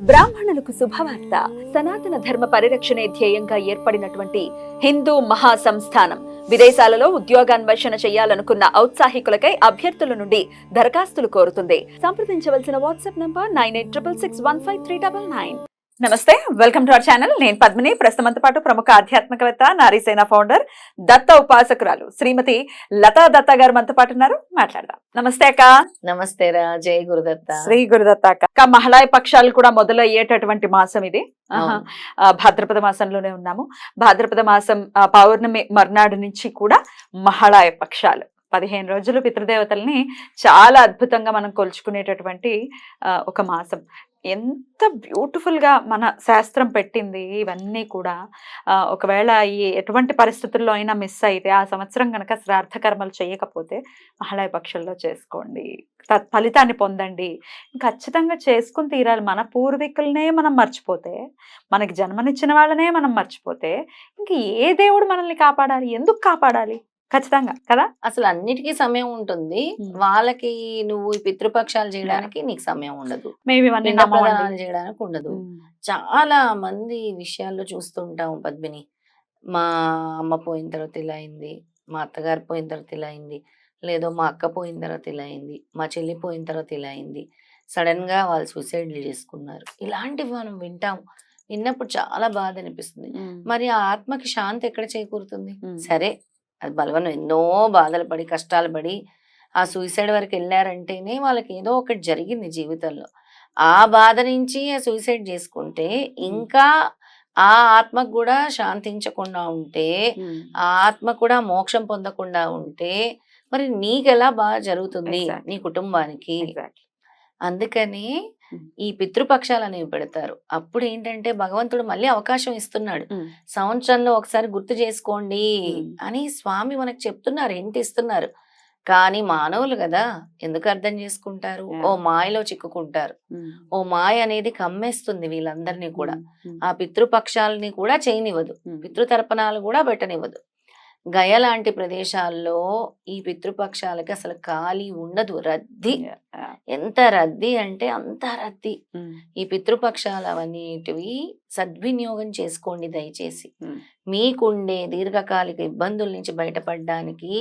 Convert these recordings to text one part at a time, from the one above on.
బ్రాహ్మణులకు శుభవార్త. సనాతన ధర్మ పరిరక్షణే ధ్యేయంగా ఏర్పడినటువంటి హిందూ మహాసంస్థానం విదేశాలలో ఉద్యోగాన్వేషణ చేయాలనుకున్న ఔత్సాహికులకై అభ్యర్థుల నుండి దరఖాస్తులు కోరుతుంది. సంప్రదించవలసిన వాట్సాప్ నంబర్ 9866153999. నమస్తే, వెల్కమ్ టు అవర్ ఛానల్. నేను పద్మిని. ప్రస్తుతంతో పాటు ప్రముఖ ఆధ్యాత్మికవేత్త, నారీసేన ఫౌండర్, దత్త ఉపాసకురాలు శ్రీమతి లతా దత్త గారు మనతో పాటు ఉన్నారు. మాట్లాడదాం. నమస్తే అక్క. నమస్తే రా. జై గురుదత్త. శ్రీ గురుదత్త అక్క. మహిళా పక్షాలు కూడా మొదలయ్యేటటువంటి మాసం ఇది. భాద్రపద మాసంలోనే ఉన్నాము. భాద్రపద మాసం పౌర్ణమి మర్నాడు నుంచి కూడా మహిళా పక్షాలు 15 రోజులు పితృదేవతల్ని చాలా అద్భుతంగా మనం కొలుచుకునేటటువంటి ఒక మాసం. ఎంత బ్యూటిఫుల్ గా మన శాస్త్రం పెట్టింది ఇవన్నీ కూడా. ఒకవేళ ఈ ఎటువంటి పరిస్థితుల్లో అయినా మిస్ అయితే, ఆ సంవత్సరం కనుక శ్రాద్ధ కర్మలు చేయకపోతే మహిళా పక్షుల్లో చేసుకోండి, ఫలితాన్ని పొందండి. ఖచ్చితంగా చేసుకుని తీరాలి. మన పూర్వీకులనే మనం మర్చిపోతే, మనకి జన్మనిచ్చిన వాళ్ళనే మనం మర్చిపోతే, ఇంక ఏ దేవుడు మనల్ని కాపాడాలి? ఎందుకు కాపాడాలి? ఖచ్చితంగా కదా. అసలు అన్నిటికీ సమయం ఉంటుంది. వాళ్ళకి నువ్వు ఈ పితృపక్షాలు చేయడానికి నీకు సమయం ఉండదు, పిండ ప్రదానాలు చేయడానికి ఉండదు. చాలా మంది విషయాల్లో చూస్తుంటాం పద్మిని. మా అమ్మ పోయిన తర్వాత ఇలా అయింది, మా అత్తగారు పోయిన తర్వాత ఇలా అయింది, లేదో మా అక్క పోయిన తర్వాత ఇలా అయింది, మా చెల్లి పోయిన తర్వాత ఇలా అయింది, సడన్ గా వాళ్ళు సూసైడ్లు చేసుకున్నారు. ఇలాంటివి మనం వింటాం. విన్నప్పుడు చాలా బాధ అనిపిస్తుంది. మరి ఆ ఆత్మకి శాంతి ఎక్కడ చేకూరుతుంది? సరే, అది బలవనం ఎన్నో బాధలు పడి కష్టాలు పడి ఆ సూసైడ్ వరకు వెళ్ళారంటేనే వాళ్ళకి ఏదో ఒకటి జరిగింది జీవితంలో. ఆ బాధ నుంచి ఆ సూసైడ్ చేసుకుంటే ఇంకా ఆ ఆత్మకు కూడా శాంతించకుండా ఉంటే, ఆ ఆత్మ కూడా మోక్షం పొందకుండా ఉంటే, మరి నీకెలా బాగా జరుగుతుంది నీ కుటుంబానికి? అందుకని ఈ పితృపక్షాలు అనేవి పెడతారు. అప్పుడు ఏంటంటే భగవంతుడు మళ్ళీ అవకాశం ఇస్తున్నాడు. సంవత్సరంలో ఒకసారి గుర్తు చేసుకోండి అని స్వామి మనకు చెప్తున్నారు, ఏంటి ఇస్తున్నారు. కానీ మానవులు కదా, ఎందుకు అర్థం చేసుకుంటారు? ఓ మాయలో చిక్కుకుంటారు. ఓ మాయ అనేది కమ్మేస్తుంది వీళ్ళందరినీ కూడా. ఆ పితృపక్షాలని కూడా చేయనివ్వదు, పితృతర్పణాలు కూడా పెట్టనివ్వదు. గయ లాంటి ప్రదేశాల్లో ఈ పితృపక్షాలకి అసలు ఖాళీ ఉండదు, రద్దీ. ఎంత రద్దీ అంటే అంత రద్దీ. ఈ పితృపక్షాలు అవన్నిటివి సద్వినియోగం చేసుకోండి దయచేసి. మీకుండే దీర్ఘకాలిక ఇబ్బందుల నుంచి బయటపడడానికి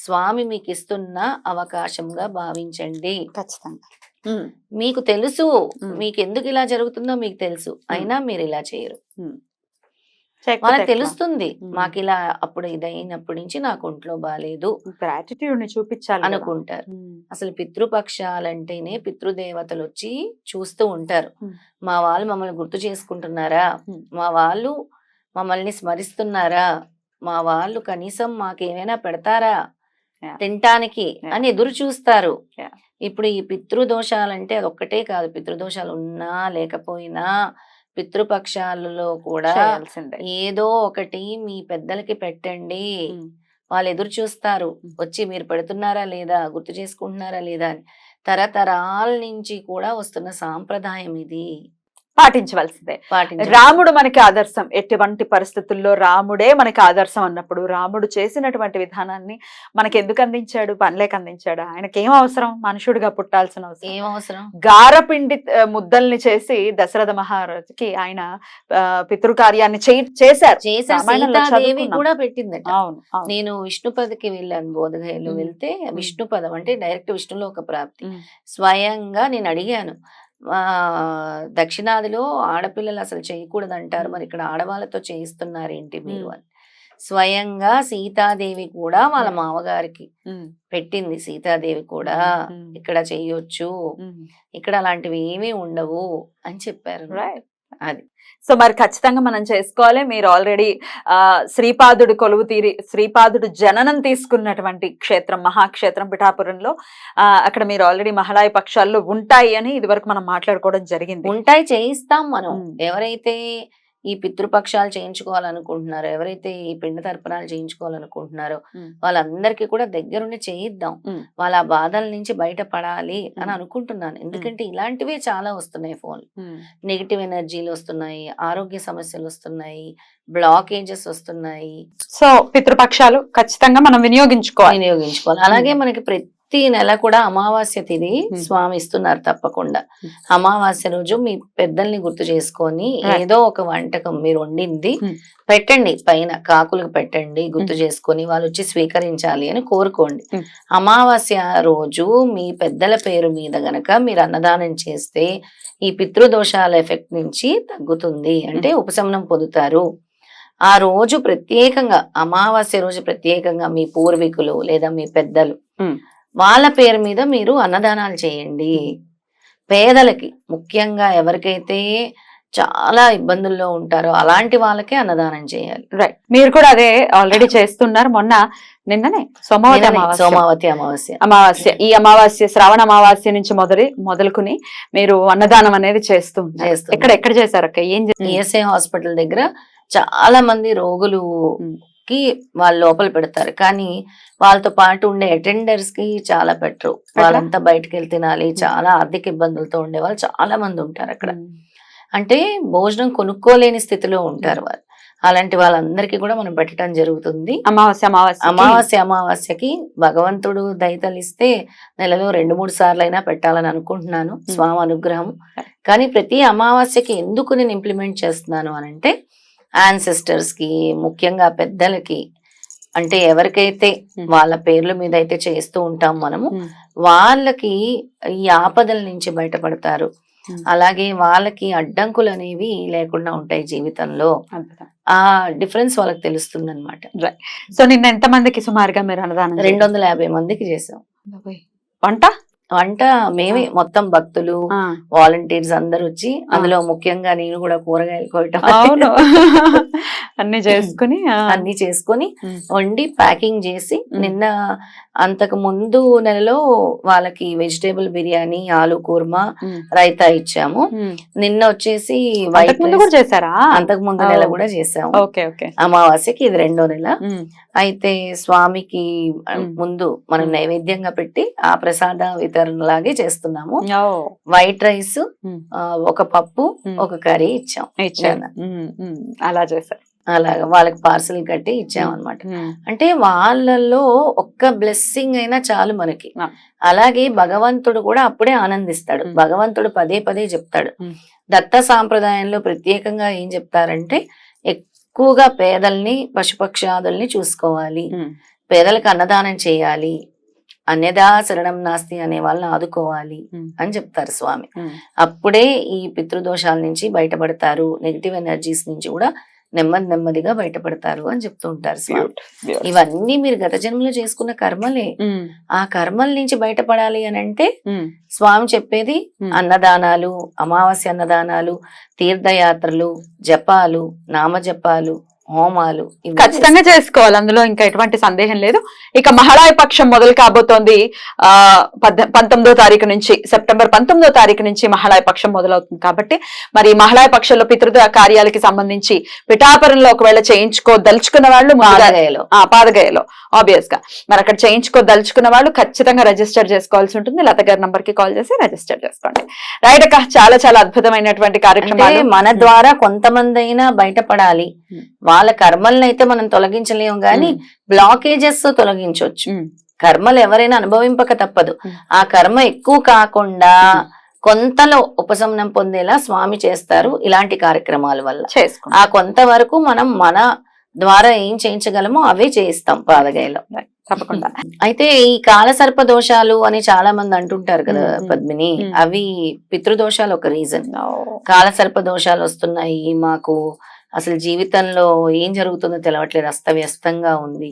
స్వామి మీకు ఇస్తున్న అవకాశంగా భావించండి. ఖచ్చితంగా. మీకు తెలుసు మీకు ఎందుకు ఇలా జరుగుతుందో మీకు తెలుసు, అయినా మీరు ఇలా చేయరు. మనకు తెలుస్తుంది, మాకు ఇలా అప్పుడు ఇదైనప్పటి నుంచి నాకు ఒంట్లో బాగాలేదు, గ్రాటిట్యూడ్ ని చూపించాలి అనుకుంటారు. అసలు పితృపక్షాలంటేనే పితృదేవతలు వచ్చి చూస్తూ ఉంటారు. మా వాళ్ళు మమ్మల్ని గుర్తు చేసుకుంటున్నారా, మా వాళ్ళు మమ్మల్ని స్మరిస్తున్నారా, మా వాళ్ళు కనీసం మాకేమైనా పెడతారా తినటానికి అని ఎదురు చూస్తారు. ఇప్పుడు ఈ పితృదోషాలంటే అదొక్కటే కాదు, పితృదోషాలు ఉన్నా లేకపోయినా పితృపక్షాలలో కూడా ఏదో ఒకటి మీ పెద్దలకి పెట్టండి. వాళ్ళు ఎదురు చూస్తారు వచ్చి, మీరు పెడుతున్నారా లేదా, గుర్తు చేసుకుంటున్నారా లేదా అని. తరతరాల నుంచి కూడా వస్తున్న సాంప్రదాయం ఇది, పాటించవలసిందే. రాముడు మనకి ఆదర్శం. ఎటువంటి పరిస్థితుల్లో రాముడే మనకి ఆదర్శం అన్నప్పుడు రాముడు చేసినటువంటి విధానాన్ని మనకి ఎందుకు అందించాడు? పనిలేక అందించాడు. ఆయనకి ఏం అవసరం? మనుషుడిగా పుట్టాల్సిన అవసరం ఏం అవసరం? గారపిండి ముద్దల్ని చేసి దశరథ మహారాజుకి ఆయన పితృకార్యాన్ని చేశారు. సీతాదేవి కూడా పెట్టిందట. నేను విష్ణుపదకి వెళ్ళాను, బోధగయలో వెళ్తే విష్ణుపదం అంటే డైరెక్ట్ విష్ణులోక ప్రాప్తి. స్వయంగా నేను అడిగాను, దక్షిణాదిలో ఆడపిల్లలు అసలు చేయకూడదు అంటారు, మరి ఇక్కడ ఆడవాళ్ళతో చేయిస్తున్నారు ఏంటి మీరు అని. స్వయంగా సీతాదేవి కూడా వాళ్ళ మామగారికి పెట్టింది. సీతాదేవి కూడా ఇక్కడ చెయ్యొచ్చు, ఇక్కడ అలాంటివి ఏమీ ఉండవు అని చెప్పారు. అది సో మరి ఖచ్చితంగా మనం చేసుకోవాలి. మీరు ఆల్రెడీ శ్రీపాదుడు కొలువు తీరి శ్రీపాదుడు జననం తీసుకున్నటువంటి క్షేత్రం, మహాక్షేత్రం పిఠాపురంలో, అక్కడ మీరు ఆల్రెడీ మహిళా పక్షాల్లో ఉంటాయి అని ఇది వరకు మనం మాట్లాడుకోవడం జరిగింది. ఉంటాయి, చేయిస్తాం మనం. ఎవరైతే ఈ పితృపక్షాలు చేయించుకోవాలనుకుంటున్నారో, ఎవరైతే ఈ పిండ తర్పణాలు చేయించుకోవాలనుకుంటున్నారో వాళ్ళందరికీ కూడా దగ్గరుండి చేయిద్దాం. వాళ్ళ ఆ బాధల నుంచి బయటపడాలి అని అనుకుంటున్నాను. ఎందుకంటే ఇలాంటివే చాలా వస్తున్నాయి. ఫోన్ నెగిటివ్ ఎనర్జీలు వస్తున్నాయి, ఆరోగ్య సమస్యలు వస్తున్నాయి, బ్లాకేజెస్ వస్తున్నాయి. సో పితృపక్షాలు ఖచ్చితంగా మనం వినియోగించుకోవాలి. అలాగే మనకి ప్రతి నెల కూడా అమావాస్య తిథి స్వామి ఇస్తున్నారు తప్పకుండా. అమావాస్య రోజు మీ పెద్దల్ని గుర్తు చేసుకొని ఏదో ఒక వంటకం మీరు వండింది పెట్టండి, పైన కాకులకు పెట్టండి, గుర్తు చేసుకొని వాళ్ళు వచ్చి స్వీకరించాలి అని కోరుకోండి. అమావాస్య రోజు మీ పెద్దల పేరు మీద గనక మీరు అన్నదానం చేస్తే ఈ పితృదోషాల ఎఫెక్ట్ నుంచి తగ్గుతుంది, అంటే ఉపశమనం పొందుతారు. ఆ రోజు ప్రత్యేకంగా అమావాస్య రోజు ప్రత్యేకంగా మీ పూర్వీకులు లేదా మీ పెద్దలు వాళ్ళ పేరు మీద మీరు అన్నదానాలు చేయండి. పేదలకి ముఖ్యంగా ఎవరికైతే చాలా ఇబ్బందుల్లో ఉంటారో అలాంటి వాళ్ళకే అన్నదానం చేయాలి. రైట్, మీరు కూడా అదే ఆల్రెడీ చేస్తున్నారు. నిన్ననే సోమావతి అమావాస్య ఈ అమావాస్య శ్రావణ అమావాస్య నుంచి మొదలుకుని మీరు అన్నదానం అనేది చేస్తున్నారు. ఎక్కడ చేశారక్క? ఏం ఈఎస్ఐ హాస్పిటల్ దగ్గర చాలా మంది రోగులుకి వాళ్ళు లోపల పెడతారు, కానీ వాళ్ళతో పాటు ఉండే అటెండర్స్ కి చాలా పెట్టరు. వాళ్ళంతా బయటకు వెళ్ళి తినాలి. చాలా ఆర్థిక ఇబ్బందులతో ఉండే వాళ్ళు చాలా మంది ఉంటారు అక్కడ. అంటే భోజనం కొనుక్కోలేని స్థితిలో ఉంటారు వాళ్ళు. అలాంటి వాళ్ళందరికీ కూడా మనం పెట్టడం జరుగుతుంది. అమావాస్యకి భగవంతుడు దయతలిస్తే నెలలో 2-3 సార్లు అయినా పెట్టాలని అనుకుంటున్నాను, స్వామి అనుగ్రహం. కానీ ప్రతి అమావాస్యకి ఎందుకు నేను ఇంప్లిమెంట్ చేస్తున్నాను అని అంటే యాన్సెస్టర్స్ కి, ముఖ్యంగా పెద్దలకి, అంటే ఎవరికైతే వాళ్ళ పేర్ల మీద అయితే చేస్తూ ఉంటాం మనము, వాళ్ళకి ఈ ఆపదల నుంచి బయటపడతారు. అలాగే వాళ్ళకి అడ్డంకులు అనేవి లేకుండా ఉంటాయి జీవితంలో. ఆ డిఫరెన్స్ వాళ్ళకి తెలుస్తుంది అనమాట. సో నిన్న ఎంత మందికి సుమారుగా మీరు అన్నదానం? 250 మందికి చేసాం. వంట మేమే మొత్తం, భక్తులు వాలంటీర్స్ అందరు వచ్చి, అందులో ముఖ్యంగా నేను కూడా కూరగాయలు కోయటం అన్ని చేసుకుని వండి ప్యాకింగ్ చేసి, నిన్న అంతకు ముందు నెలలో వాళ్ళకి వెజిటేబుల్ బిర్యానీ, ఆలు కూర్మా, రైతా ఇచ్చాము. నిన్న వచ్చేసి వైట్ రైస్ చేశారా? అంతకు ముందు నెల కూడా చేసాము. అమావాస్యకి ఇది 2వ నెల. అయితే స్వామికి ముందు మనం నైవేద్యంగా పెట్టి ఆ ప్రసాద వితరణ లాగే చేస్తున్నాము. వైట్ రైస్, ఒక పప్పు, ఒక కర్రీ ఇచ్చాము. అలా చేశారు. అలాగా వాళ్ళకి పార్సల్ కట్టి ఇచ్చామన్నమాట. అంటే వాళ్ళల్లో ఒక్క బ్లెస్సింగ్ అయినా చాలు మనకి. అలాగే భగవంతుడు కూడా అప్పుడే ఆనందిస్తాడు. భగవంతుడు పదే పదే చెప్తాడు. దత్త సాంప్రదాయంలో ప్రత్యేకంగా ఏం చెప్తారంటే, ఎక్కువగా పేదల్ని, పశుపక్షాదుల్ని చూసుకోవాలి, పేదలకు అన్నదానం చేయాలి, అన్యదా శరణం నాస్తి అనే వాళ్ళని ఆదుకోవాలి అని చెప్తారు స్వామి. అప్పుడే ఈ పితృదోషాల నుంచి బయటపడతారు, నెగిటివ్ ఎనర్జీస్ నుంచి కూడా నెమ్మదిగా బయటపడతారు అని చెప్తూ ఉంటారు స్వామి. ఇవన్నీ మీరు గత జన్మలో చేసుకున్న కర్మలే. ఆ కర్మల నుంచి బయటపడాలి అని అంటే స్వామి చెప్పేది అన్నదానాలు, అమావాస్య అన్నదానాలు, తీర్థయాత్రలు, జపాలు, నామజపాలు, హోమాలు ఖచ్చితంగా చేసుకోవాలి. అందులో ఇంకా ఎటువంటి సందేహం లేదు. ఇక మహాళయ పక్షం మొదలు కాబోతోంది. 19వ తారీఖు నుంచి, సెప్టెంబర్ 19వ తారీఖు నుంచి మహాళయ పక్షం మొదలవుతుంది. కాబట్టి మరి మహాళయ పక్షంలో పితృ కార్యాలకి సంబంధించి పిఠాపురంలో ఒకవేళ చేయించుకోదలుచుకున్న వాళ్ళు పాదగయలో ఆబ్వియస్ గా మరి అక్కడ చేయించుకోదలుచుకున్న వాళ్ళు ఖచ్చితంగా రిజిస్టర్ చేసుకోవాల్సి ఉంటుంది. లత గారి నంబర్ కి కాల్ చేసి రిజిస్టర్ చేసుకోండి. రైట్ అక్క, చాలా అద్భుతమైనటువంటి కార్యక్రమాలు. మన ద్వారా కొంతమంది అయినా బయటపడాలి. వాళ్ళ కర్మలను అయితే మనం తొలగించలేము, గాని బ్లాకేజెస్ తొలగించవచ్చు. కర్మలు ఎవరైనా అనుభవింపక తప్పదు. ఆ కర్మ ఎక్కువ కాకుండా కొంతలో ఉపశమనం పొందేలా స్వామి చేస్తారు ఇలాంటి కార్యక్రమాల వల్ల. ఆ కొంత వరకు మనం మన ద్వారా ఏం చేయించగలమో అవే చేయిస్తాం పాదగయలో. తప్పకుండా. అయితే ఈ కాలసర్ప దోషాలు అని చాలా మంది అంటుంటారు కదా పద్మిని, అవి పితృదోషాలు ఒక రీజన్. కాలసర్ప దోషాలు వస్తున్నాయి, మాకు అసలు జీవితంలో ఏం జరుగుతుందో తెలవట్లేదు, అస్తవ్యస్తంగా ఉంది.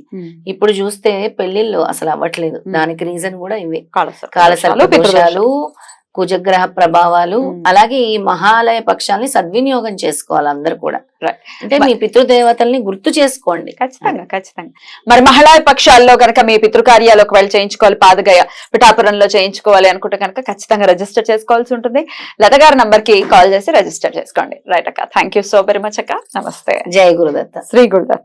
ఇప్పుడు చూస్తే పెళ్లిళ్ళు అసలు అవ్వట్లేదు. దానికి రీజన్ కూడా ఇవే, కాలసర్ప దోషాలు, కుజగ్రహ ప్రభావాలు. అలాగే ఈ మహాలయ పక్షాలని సద్వినియోగం చేసుకోవాలి అందరు కూడా. అంటే మీ పితృదేవతల్ని గుర్తు చేసుకోండి. ఖచ్చితంగా. మరి మహాలయ పక్షాల్లో కనుక మీ పితృకార్యాలు ఒకవేళ చేయించుకోవాలి, పాదగయ పిఠాపురంలో చేయించుకోవాలి అనుకుంటే కనుక ఖచ్చితంగా రిజిస్టర్ చేసుకోవాల్సి ఉంటుంది. లత గారి నంబర్ కి కాల్ చేసి రిజిస్టర్ చేసుకోండి. రైట్ అక్క, thank you so very much అక్క. నమస్తే. జై గురుదత్త. శ్రీ గురుదత్త.